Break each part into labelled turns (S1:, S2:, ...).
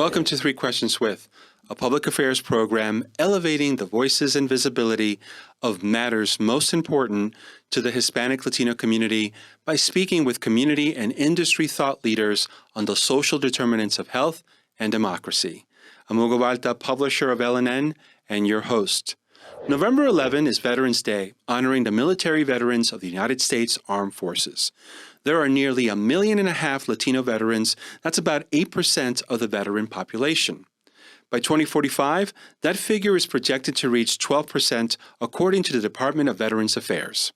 S1: Welcome to Three Questions With, a public affairs program elevating the voices and visibility of matters most important to the Hispanic Latino community by speaking with community and industry thought leaders on the social determinants of health and democracy. I'm Hugo, publisher of LNN, and your host. November 11 is Veterans Day, honoring the military veterans of the United States Armed Forces. There are nearly 1.5 million Latino veterans. That's about 8% of the veteran population. By 2045, that figure is projected to reach 12%, according to the Department of Veterans Affairs.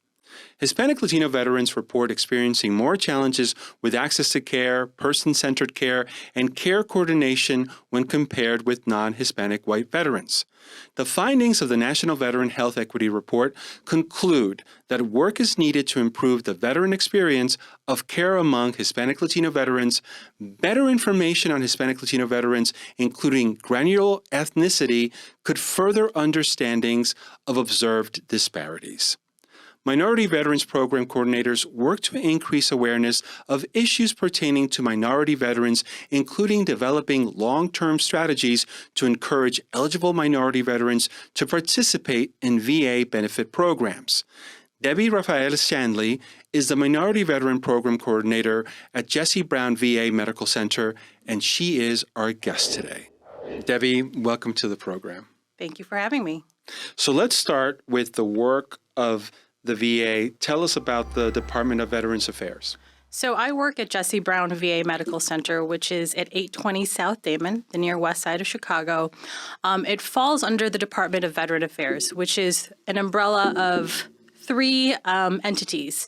S1: Hispanic Latino veterans report experiencing more challenges with access to care, person-centered care, and care coordination when compared with non-Hispanic white veterans. The findings of the National Veteran Health Equity Report conclude that work is needed to improve the veteran experience of care among Hispanic Latino veterans, better information on Hispanic Latino veterans, including granular ethnicity, could further understandings of observed disparities. Minority Veterans Program coordinators work to increase awareness of issues pertaining to minority veterans, including developing long-term strategies to encourage eligible minority veterans to participate in VA benefit programs. Debbie Rafael Shanley is the Minority Veteran Program Coordinator at Jesse Brown VA Medical Center, and she is our guest today. Debbie, welcome to the program.
S2: Thank you for having me.
S1: So let's start with the work of the VA. Tell us about the Department of Veterans Affairs.
S2: So I work at Jesse Brown VA Medical Center, which is at 820 South Damon, the near west side of Chicago. It falls under the Department of Veteran Affairs, which is an umbrella of three entities: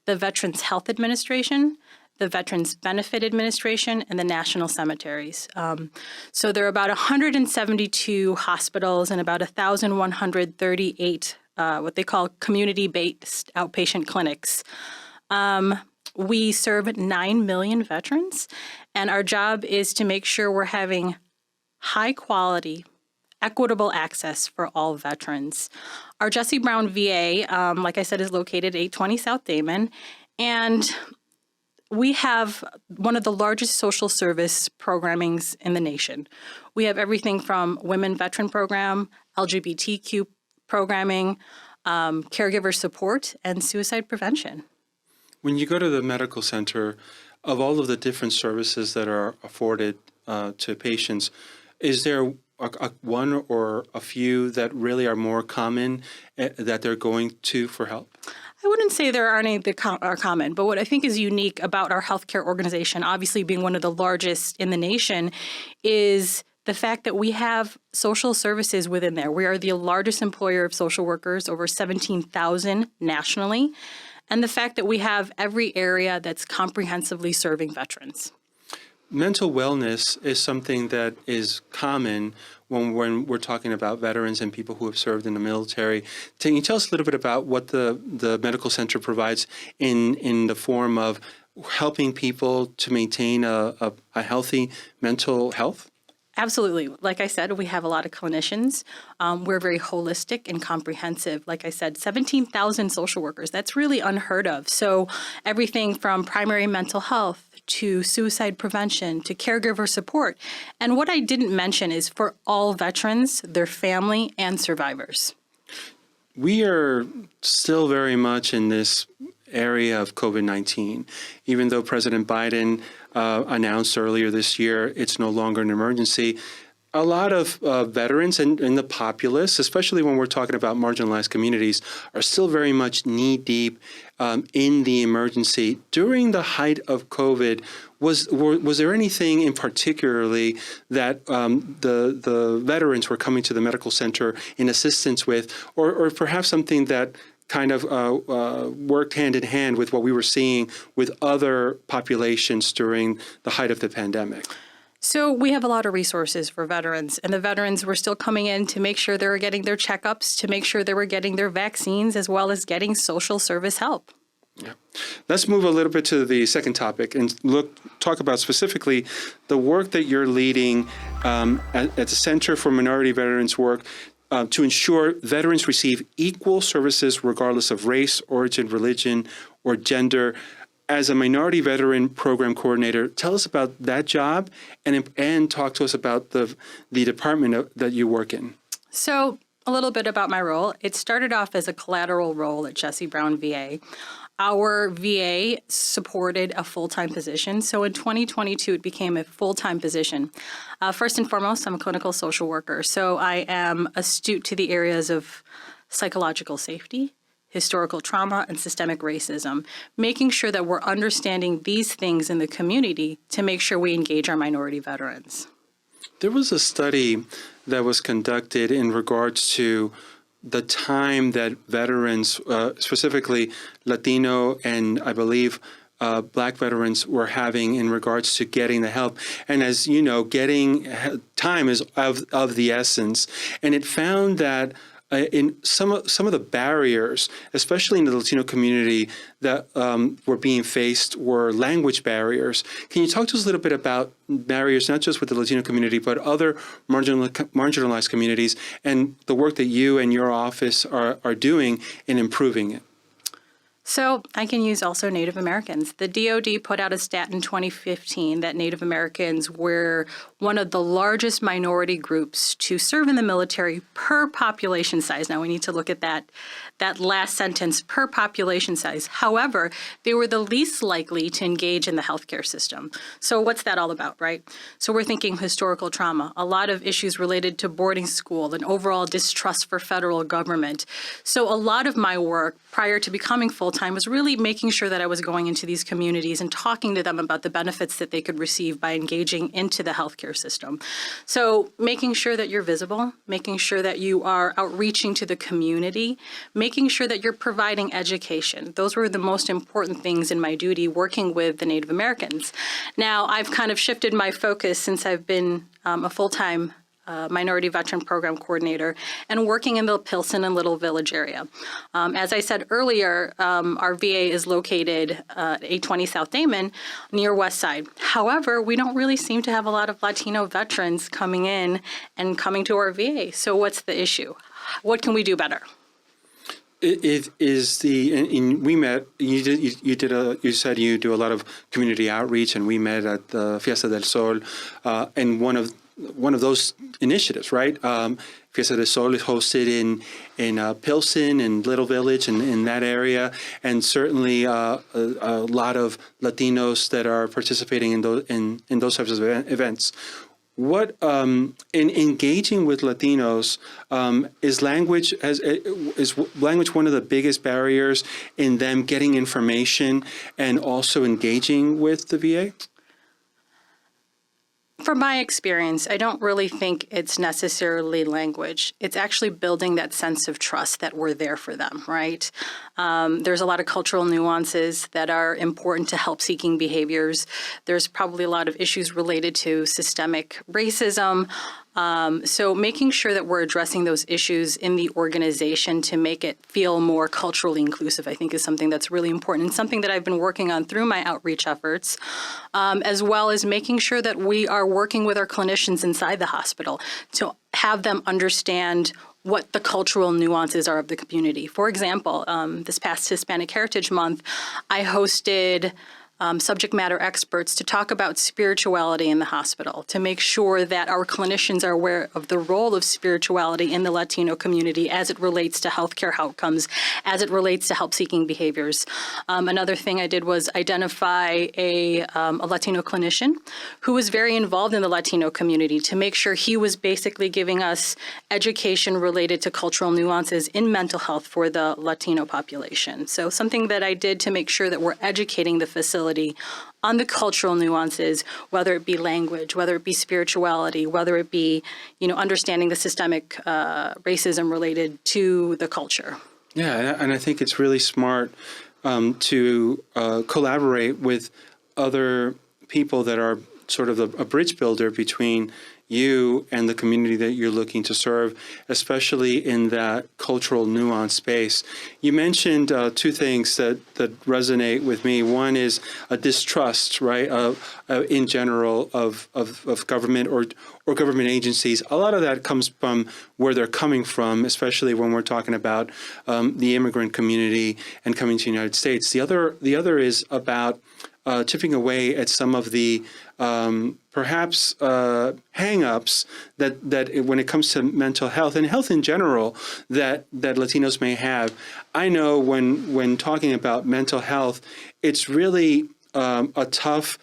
S2: the Veterans Health Administration, the Veterans Benefit Administration, and the National Cemeteries. So there are about 172 hospitals and about 1,138 what they call community-based outpatient clinics. We serve 9 million veterans, and our job is to make sure we're having high-quality, equitable access for all veterans. Our Jesse Brown VA, like I said, is located at 820 South Damon, and we have one of the largest social service programmings in the nation. We have everything from Women Veteran Program, LGBTQ programming, caregiver support, and suicide prevention.
S1: When you go to the medical center, of all of the different services that are afforded to patients, is there one or a few that really are more common that they're going to for help?
S2: I wouldn't say there are any that are common, but what I think is unique about our healthcare organization, obviously being one of the largest in the nation, is the fact that we have social services within there. We are the largest employer of social workers, over 17,000 nationally, and the fact that we have every area that's comprehensively serving veterans.
S1: Mental wellness is something that is common when we're talking about veterans and people who have served in the military. Can you tell us a little bit about what the medical center provides in the form of helping people to maintain a healthy mental health?
S2: Absolutely. Like I said, we have a lot of clinicians. We're very holistic and comprehensive. Like I said, 17,000 social workers. That's really unheard of. So everything from primary mental health to suicide prevention to caregiver support. And what I didn't mention is for all veterans, their family, and survivors.
S1: We are still very much in this area of COVID-19. Even though President Biden announced earlier this year it's no longer an emergency, a lot of veterans and the populace, especially when we're talking about marginalized communities, are still very much knee-deep in the emergency. During the height of COVID, was there anything in particularly that the veterans were coming to the medical center in assistance with, or perhaps something that kind of worked hand in hand with what we were seeing with other populations during the height of the pandemic?
S2: So we have a lot of resources for veterans, and the veterans were still coming in to make sure they were getting their checkups, to make sure they were getting their vaccines, as well as getting social service help.
S1: Yeah. Let's move a little bit to the second topic and talk about specifically the work that you're leading at the Center for Minority Veterans Work to ensure veterans receive equal services regardless of race, origin, religion, or gender. as a minority veteran program coordinator, tell us about that job and talk to us about the department that you work in.
S2: So a little bit about my role. It started off as a collateral role at Jesse Brown VA. Our VA supported a full-time position. So in 2022, it became a full-time position. First and foremost, I'm a clinical social worker. So I am astute to the areas of psychological safety, historical trauma, and systemic racism, making sure that we're understanding these things in the community to make sure we engage our minority veterans.
S1: There was a study that was conducted in regards to the time that veterans, specifically Latino and I believe Black veterans, were having in regards to getting the help. And as you know, getting time is of the essence. And it found that in some of the barriers, especially in the Latino community, that were being faced were language barriers. Can you talk to us a little bit about barriers, not just with the Latino community, but other marginalized communities, and the work that you and your office are doing in improving it?
S2: So I can use also Native Americans. The DoD put out a stat in 2015 that Native Americans were one of the largest minority groups to serve in the military per population size. Now we need to look at that last sentence, per population size. However, they were the least likely to engage in the healthcare system. So what's that all about, right? So we're thinking historical trauma, a lot of issues related to boarding school and overall distrust for federal government. So a lot of my work prior to becoming full-time was really making sure that I was going into these communities and talking to them about the benefits that they could receive by engaging into the healthcare system. So making sure that you're visible, making sure that you are outreaching to the community, making sure that you're providing education. Those were the most important things in my duty working with the Native Americans. Now, I've kind of shifted my focus since I've been a full-time minority veteran program coordinator and working in the Pilsen and Little Village area. As I said earlier, our VA is located at 820 South Damon near West Side. However, we don't really seem to have a lot of Latino veterans coming in and coming to our VA. So what's the issue? What can we do better?
S1: It is we met. You said you do a lot of community outreach, and we met at the Fiesta del Sol, and one of those initiatives, right? Fiesta del Sol is hosted in Pilsen and Little Village and in that area, and certainly a lot of Latinos that are participating in those types of events. What in engaging with Latinos, is language one of the biggest barriers in them getting information and also engaging with the VA?
S2: From my experience, I don't really think it's necessarily language. It's actually building that sense of trust that we're there for them, right? There's a lot of cultural nuances that are important to help-seeking behaviors. There's probably a lot of issues related to systemic racism. So making sure that we're addressing those issues in the organization to make it feel more culturally inclusive, I think, is something that's really important and something that I've been working on through my outreach efforts, as well as making sure that we are working with our clinicians inside the hospital to have them understand what the cultural nuances are of the community. For example, this past Hispanic Heritage Month, I hosted subject matter experts to talk about spirituality in the hospital, to make sure that our clinicians are aware of the role of spirituality in the Latino community as it relates to healthcare outcomes, as it relates to help-seeking behaviors. Another thing I did was identify a Latino clinician who was very involved in the Latino community to make sure he was basically giving us education related to cultural nuances in mental health for the Latino population. So something that I did to make sure that we're educating the facility on the cultural nuances, whether it be language, whether it be spirituality, whether it be, understanding the systemic racism related to the culture.
S1: Yeah, and I think it's really smart to collaborate with other people that are sort of a bridge builder between you and the community that you're looking to serve, especially in that cultural nuance space. You mentioned two things that resonate with me. One is a distrust, right, in general of government or government agencies. A lot of that comes from where they're coming from, especially when we're talking about the immigrant community and coming to the United States. The other is about chipping away at some of the perhaps hang-ups that when it comes to mental health and health in general that Latinos may have. I know when talking about mental health, it's really a tough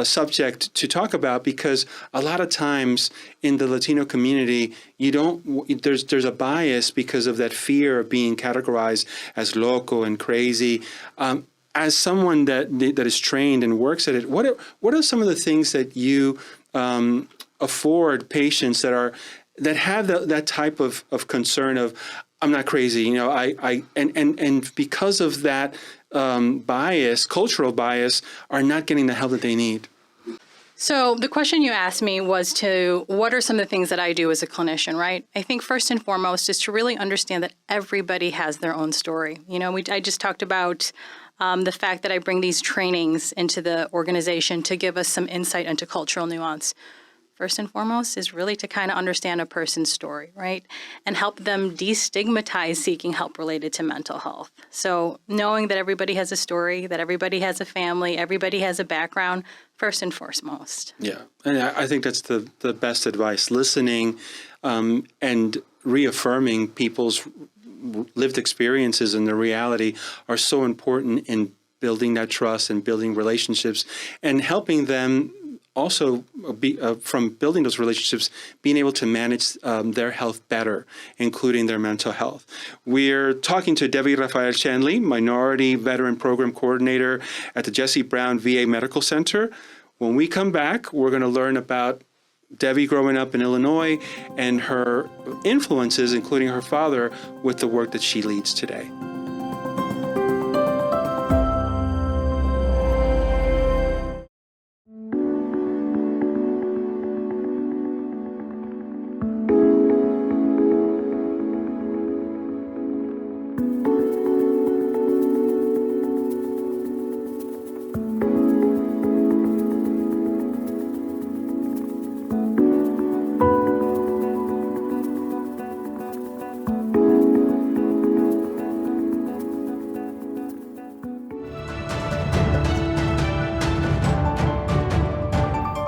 S1: subject to talk about because a lot of times in the Latino community, there's a bias because of that fear of being categorized as loco and crazy. As someone that is trained and works at it, what are some of the things that you afford patients that have that type of concern of I'm not crazy, and because of that bias, cultural bias, are not getting the help that they need?
S2: So the question you asked me was what are some of the things that I do as a clinician, right? I think first and foremost is to really understand that everybody has their own story. I just talked about the fact that I bring these trainings into the organization to give us some insight into cultural nuance. First and foremost is really to kind of understand a person's story, right? And help them destigmatize seeking help related to mental health. So knowing that everybody has a story, that everybody has a family, everybody has a background, first and foremost.
S1: Yeah, and I think that's the best advice. Listening and reaffirming people's lived experiences and the reality are so important in building that trust and building relationships and helping them also from building those relationships, being able to manage their health better, including their mental health. We're talking to Debbie Rafael Shanley, Minority Veteran Program Coordinator at the Jesse Brown VA Medical Center. When we come back, we're going to learn about Debbie growing up in Illinois and her influences, including her father, with the work that she leads today.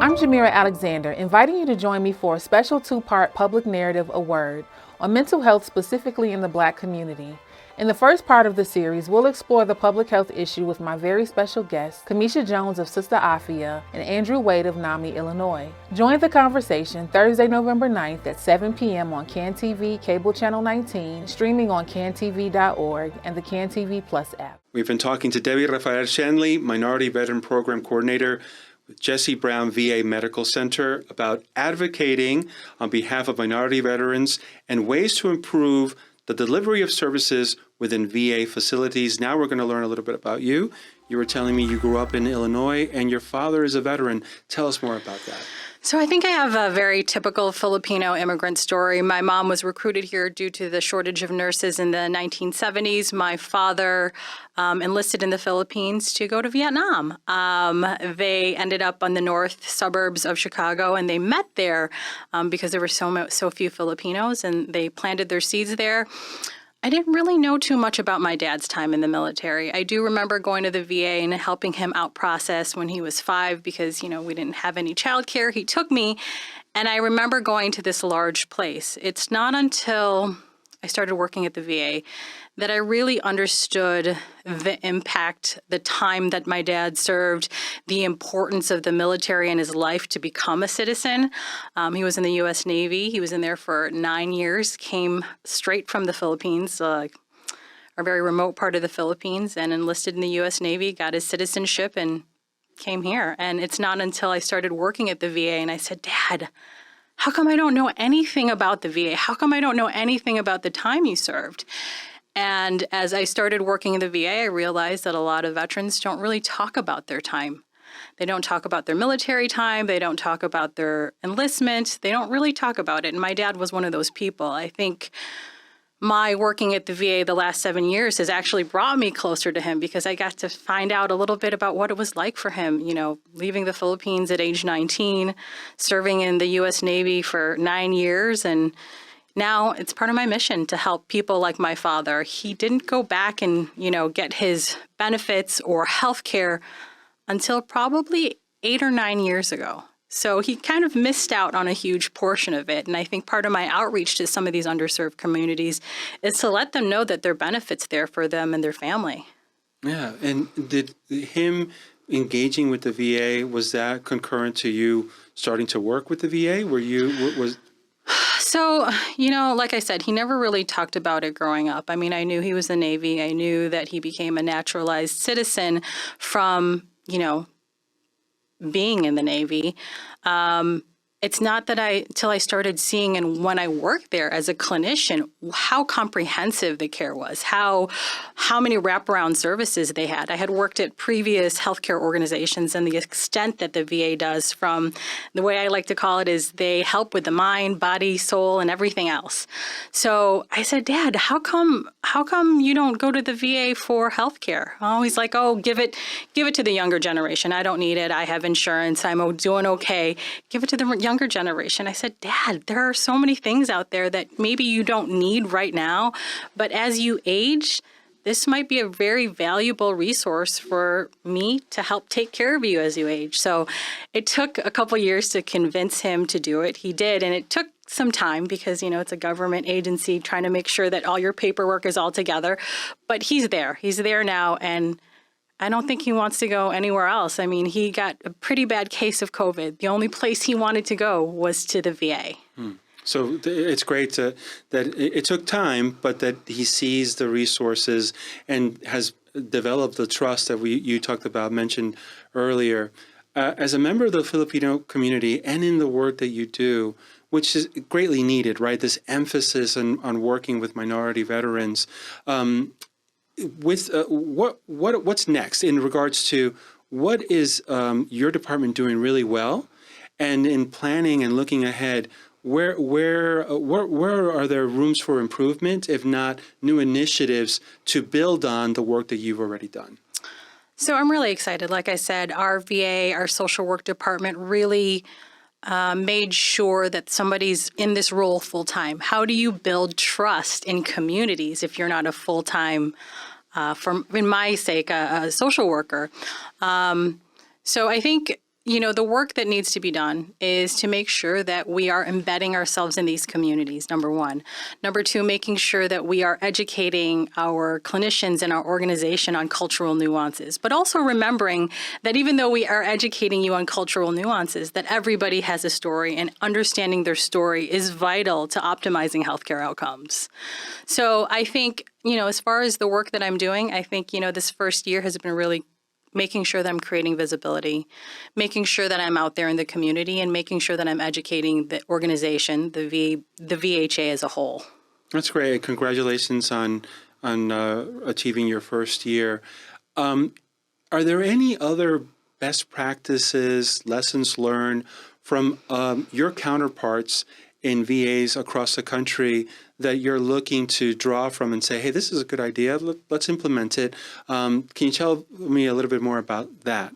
S3: I'm Jamira Alexander, inviting you to join me for a special two-part public narrative, A Word, on mental health specifically in the Black community. In the first part of the series, we'll explore the public health issue with my very special guests, Kamisha Jones of Sister Afia and Andrew Wade of NAMI, Illinois. Join the conversation Thursday, November 9th at 7 p.m. on CAN-TV Cable Channel 19, streaming on cantv.org and the CAN-TV Plus app.
S1: We've been talking to Debbie Rafael Shanley, Minority Veteran Program Coordinator with Jesse Brown VA Medical Center, about advocating on behalf of minority veterans and ways to improve the delivery of services within VA facilities. Now we're going to learn a little bit about you. You were telling me you grew up in Illinois and your father is a veteran. Tell us more about that.
S2: So I think I have a very typical Filipino immigrant story. My mom was recruited here due to the shortage of nurses in the 1970s. My father enlisted in the Philippines to go to Vietnam. They ended up on the north suburbs of Chicago, and they met there because there were so few Filipinos, and they planted their seeds there. I didn't really know too much about my dad's time in the military. I do remember going to the VA and helping him out process when he was 5 because, we didn't have any childcare. He took me, and I remember going to this large place. It's not until I started working at the VA that I really understood the impact, the time that my dad served, the importance of the military in his life to become a citizen. He was in the U.S. Navy. He was in there for 9 years, came straight from the Philippines, a very remote part of the Philippines, and enlisted in the U.S. Navy, got his citizenship, and came here. And it's not until I started working at the VA and I said, Dad, how come I don't know anything about the VA? How come I don't know anything about the time you served? And as I started working in the VA, I realized that a lot of veterans don't really talk about their time. They don't talk about their military time. They don't talk about their enlistment. They don't really talk about it. And my dad was one of those people. I think my working at the VA the last 7 years has actually brought me closer to him because I got to find out a little bit about what it was like for him, leaving the Philippines at age 19, serving in the U.S. Navy for 9 years. And now it's part of my mission to help people like my father. He didn't go back and, get his benefits or health care until probably 8 or 9 years ago. So he kind of missed out on a huge portion of it. And I think part of my outreach to some of these underserved communities is to let them know that there are benefits there for them and their family.
S1: Yeah. And did him engaging with the VA, was that concurrent to you starting to work with the VA?
S2: So, like I said, he never really talked about it growing up. I mean, I knew he was in the Navy. I knew that he became a naturalized citizen from, being in the Navy. It's not that till I started seeing, and when I worked there as a clinician, how comprehensive the care was, how many wraparound services they had. I had worked at previous healthcare organizations, and the extent that the VA does, from the way I like to call it is they help with the mind, body, soul, and everything else. So I said, Dad, how come you don't go to the VA for healthcare? Oh, he's like, oh, give it to the younger generation. I don't need it. I have insurance. I'm doing okay. Give it to the younger generation. I said, Dad, there are so many things out there that maybe you don't need right now, but as you age, this might be a very valuable resource for me to help take care of you as you age. So it took a couple years to convince him to do it. He did, and it took some time because, it's a government agency trying to make sure that all your paperwork is all together. But he's there. He's there now, and I don't think he wants to go anywhere else. I mean, he got a pretty bad case of COVID. The only place he wanted to go was to the VA.
S1: So it's great that it took time, but that he sees the resources and has developed the trust that you talked about, mentioned earlier. As a member of the Filipino community and in the work that you do, which is greatly needed, right? This emphasis on working with minority veterans. What's next in regards to what is your department doing really well, and in planning and looking ahead, where are there rooms for improvement, if not new initiatives to build on the work that you've already done?
S2: So I'm really excited. Like I said, our VA, our social work department really made sure that somebody's in this role full time. How do you build trust in communities if you're not a full time, in my sake, a social worker? So I think, the work that needs to be done is to make sure that we are embedding ourselves in these communities, number one. Number two, making sure that we are educating our clinicians and our organization on cultural nuances, but also remembering that even though we are educating you on cultural nuances, that everybody has a story, and understanding their story is vital to optimizing healthcare outcomes. So I think, as far as the work that I'm doing, I think, this first year has been really making sure that I'm creating visibility, making sure that I'm out there in the community, and making sure that I'm educating the organization, the VHA as a whole.
S1: That's great. Congratulations on achieving your first year. Are there any other best practices, lessons learned from your counterparts in VAs across the country that you're looking to draw from and say, hey, this is a good idea, let's implement it? Can you tell me a little bit more about that?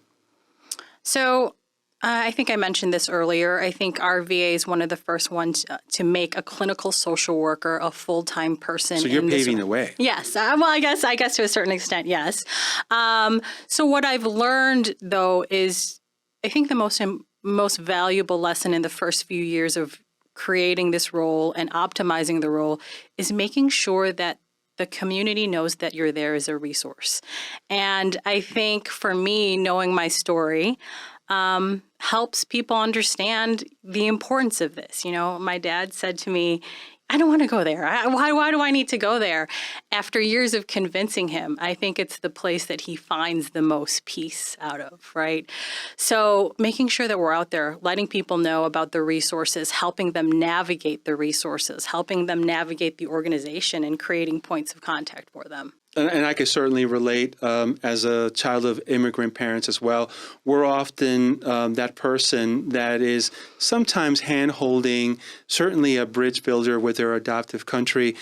S2: So I think I mentioned this earlier. I think our VA is one of the first ones to make a clinical social worker a full-time person.
S1: So you're paving the way.
S2: Yes. Well, I guess to a certain extent, yes. So what I've learned, though, is I think the most valuable lesson in the first few years of creating this role and optimizing the role is making sure that the community knows that you're there as a resource. And I think for me, knowing my story helps people understand the importance of this. My dad said to me, I don't want to go there. Why do I need to go there? After years of convincing him, I think it's the place that he finds the most peace out of, right? So making sure that we're out there, letting people know about the resources, helping them navigate the resources, helping them navigate the organization, and creating points of contact for them.
S1: and I can certainly relate as a child of immigrant parents as well. We're often that person that is sometimes hand-holding, certainly a bridge builder with their adoptive country.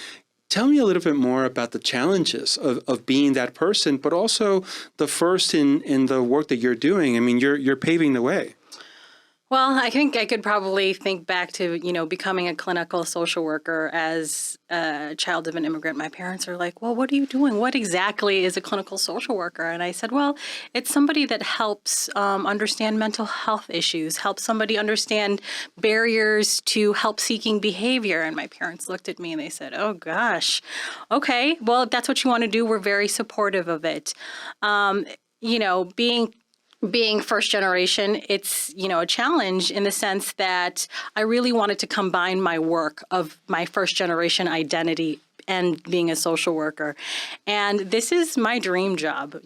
S1: Tell me a little bit more about the challenges of being that person, but also the first in the work that you're doing. I mean, you're paving the way.
S2: Well, I think I could probably think back to, becoming a clinical social worker as a child of an immigrant. My parents are like, well, what are you doing? What exactly is a clinical social worker? And I said, well, it's somebody that helps understand mental health issues, helps somebody understand barriers to help-seeking behavior. And my parents looked at me and they said, oh, gosh, okay, well, if that's what you want to do, we're very supportive of it. Being first generation, it's, a challenge in the sense that I really wanted to combine my work of my first generation identity and being a social worker. And this is my dream job,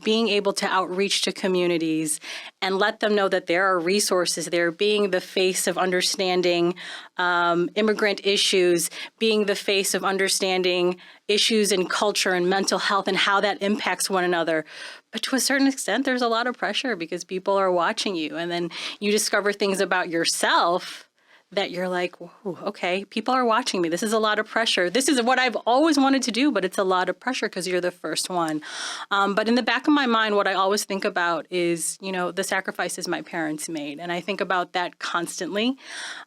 S2: being able to outreach to communities and let them know that there are resources there, being the face of understanding immigrant issues, being the face of understanding issues in culture and mental health and how that impacts one another. But to a certain extent, there's a lot of pressure because people are watching you, and then you discover things about yourself that you're like, whoa, okay, people are watching me. This is a lot of pressure. This is what I've always wanted to do, but it's a lot of pressure because you're the first one. But in the back of my mind, what I always think about is, the sacrifices my parents made. And I think about that constantly.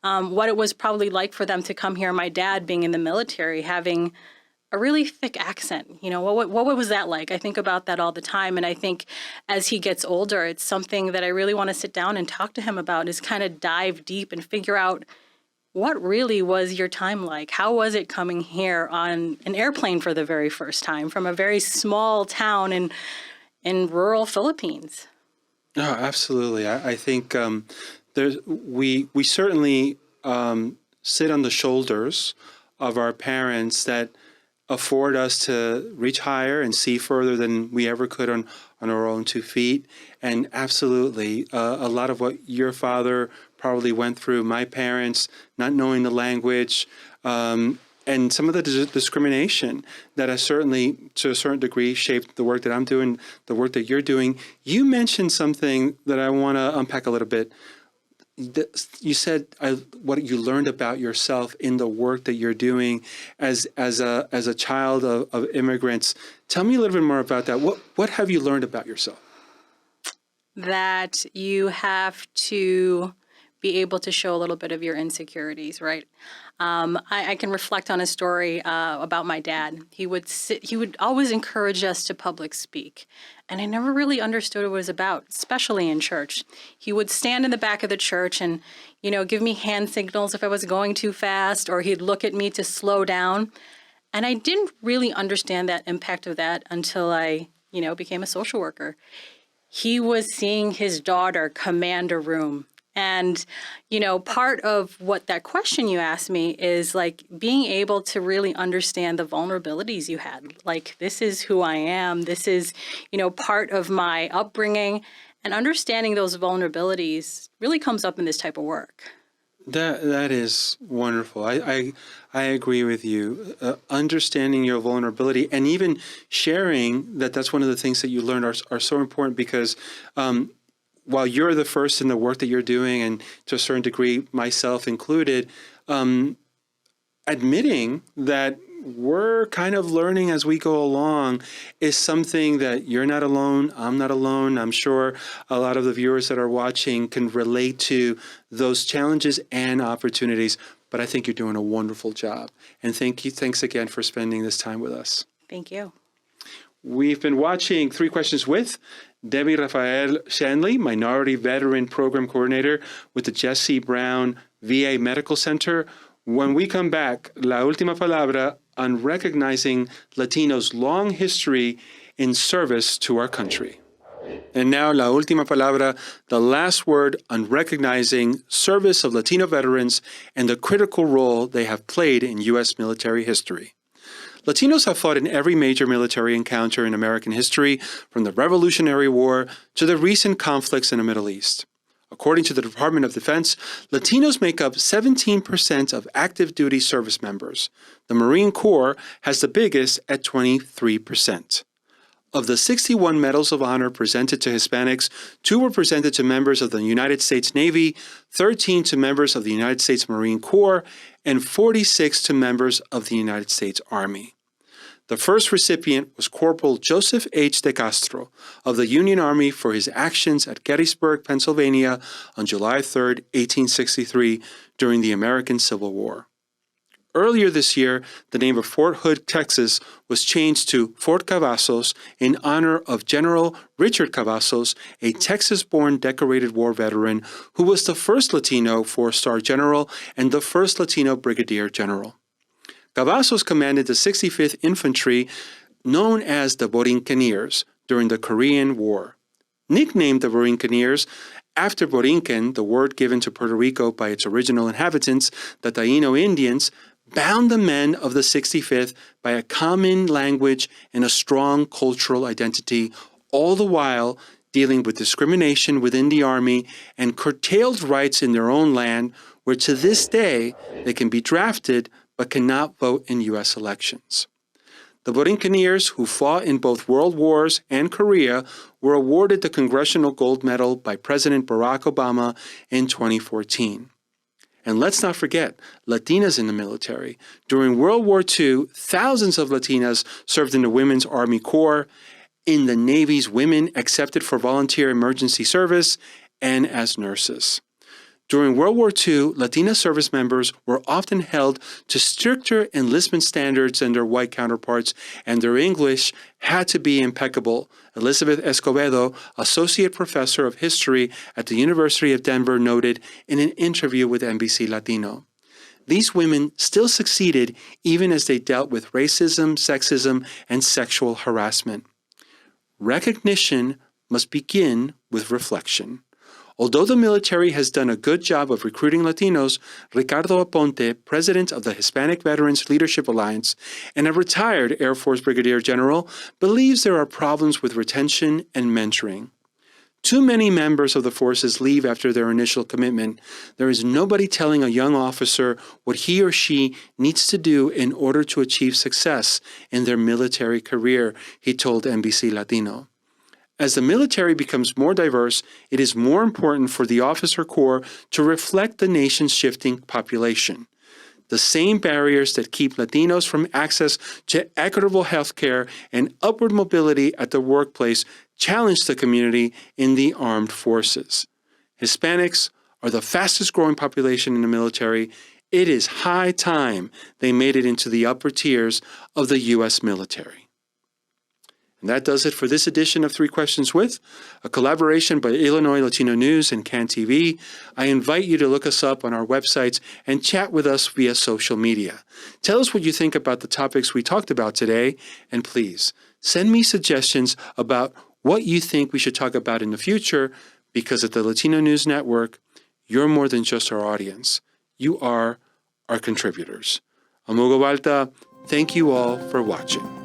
S2: What it was probably like for them to come here, my dad being in the military, having a really thick accent. What was that like? I think about that all the time. And I think as he gets older, it's something that I really want to sit down and talk to him about, is kind of dive deep and figure out what really was your time like? How was it coming here on an airplane for the very first time from a very small town in rural Philippines?
S1: Oh, absolutely. I think we certainly sit on the shoulders of our parents that afford us to reach higher and see further than we ever could on our own 2 feet. And absolutely, a lot of what your father probably went through, my parents not knowing the language, and some of the discrimination that has certainly, to a certain degree, shaped the work that I'm doing, the work that you're doing. You mentioned something that I want to unpack a little bit. You said what you learned about yourself in the work that you're doing as a child of immigrants. Tell me a little bit more about that. What have you learned about yourself?
S2: That you have to be able to show a little bit of your insecurities, right? I can reflect on a story about my dad. He would always encourage us to public speak. And I never really understood what it was about, especially in church. He would stand in the back of the church and, give me hand signals if I was going too fast, or he'd look at me to slow down. And I didn't really understand that impact of that until I, became a social worker. He was seeing his daughter command a room. And, part of what that question you asked me is like being able to really understand the vulnerabilities you had. Like, this is who I am. This is, part of my upbringing. And understanding those vulnerabilities really comes up in this type of work.
S1: That is wonderful. I agree with you. Understanding your vulnerability and even sharing that's one of the things that you learned are so important because while you're the first in the work that you're doing, and to a certain degree, myself included, admitting that we're kind of learning as we go along is something that you're not alone. I'm not alone. I'm sure a lot of the viewers that are watching can relate to those challenges and opportunities. But I think you're doing a wonderful job. And thanks again for spending this time with us.
S2: Thank you.
S1: We've been watching 3 Questions with Debbie Rafael Shanley, Minority Veteran Program Coordinator with the Jesse Brown VA Medical Center. When we come back, La Última Palabra on recognizing Latinos' long history in service to our country. And now, La Última Palabra, the last word on recognizing service of Latino veterans and the critical role they have played in U.S. military history. Latinos have fought in every major military encounter in American history, from the Revolutionary War to the recent conflicts in the Middle East. According to the Department of Defense, Latinos make up 17% of active duty service members. The Marine Corps has the biggest at 23%. Of the 61 Medals of Honor presented to Hispanics, 2 were presented to members of the United States Navy, 13 to members of the United States Marine Corps, and 46 to members of the United States Army. The first recipient was Corporal Joseph H. de Castro of the Union Army for his actions at Gettysburg, Pennsylvania on July 3, 1863, during the American Civil War. Earlier this year, the name of Fort Hood, Texas, was changed to Fort Cavazos in honor of General Richard Cavazos, a Texas-born decorated war veteran who was the first Latino four-star general and the first Latino brigadier general. Cavazos commanded the 65th Infantry, known as the Borinqueniers, during the Korean War. Nicknamed the Borinqueniers after Borinquen, the word given to Puerto Rico by its original inhabitants, the Taíno Indians, bound the men of the 65th by a common language and a strong cultural identity, all the while dealing with discrimination within the Army and curtailed rights in their own land, where to this day they can be drafted but cannot vote in U.S. elections. The Borinqueniers, who fought in both World Wars and Korea, were awarded the Congressional Gold Medal by President Barack Obama in 2014. And let's not forget Latinas in the military. During World War II, thousands of Latinas served in the Women's Army Corps, in the Navy's Women Accepted for Volunteer Emergency Service, and as nurses. During World War II, Latina service members were often held to stricter enlistment standards than their white counterparts, and their English had to be impeccable. Elizabeth Escobedo, associate professor of history at the University of Denver, noted in an interview with NBC Latino. These women still succeeded even as they dealt with racism, sexism, and sexual harassment. Recognition must begin with reflection. Although the military has done a good job of recruiting Latinos, Ricardo Aponte, president of the Hispanic Veterans Leadership Alliance and a retired Air Force Brigadier General, believes there are problems with retention and mentoring. Too many members of the forces leave after their initial commitment. There is nobody telling a young officer what he or she needs to do in order to achieve success in their military career, he told NBC Latino. As the military becomes more diverse, it is more important for the officer corps to reflect the nation's shifting population. The same barriers that keep Latinos from access to equitable health care and upward mobility at the workplace challenge the community in the armed forces. Hispanics are the fastest growing population in the military. It is high time they made it into the upper tiers of the U.S. military. And that does it for this edition of Three Questions With, a collaboration by Illinois Latino News and CAN TV. I invite you to look us up on our websites and chat with us via social media. Tell us what you think about the topics we talked about today, and please send me suggestions about what you think we should talk about in the future, because at the Latino News Network, you're more than just our audience. You are our contributors. I'm Hugo. Thank you all for watching.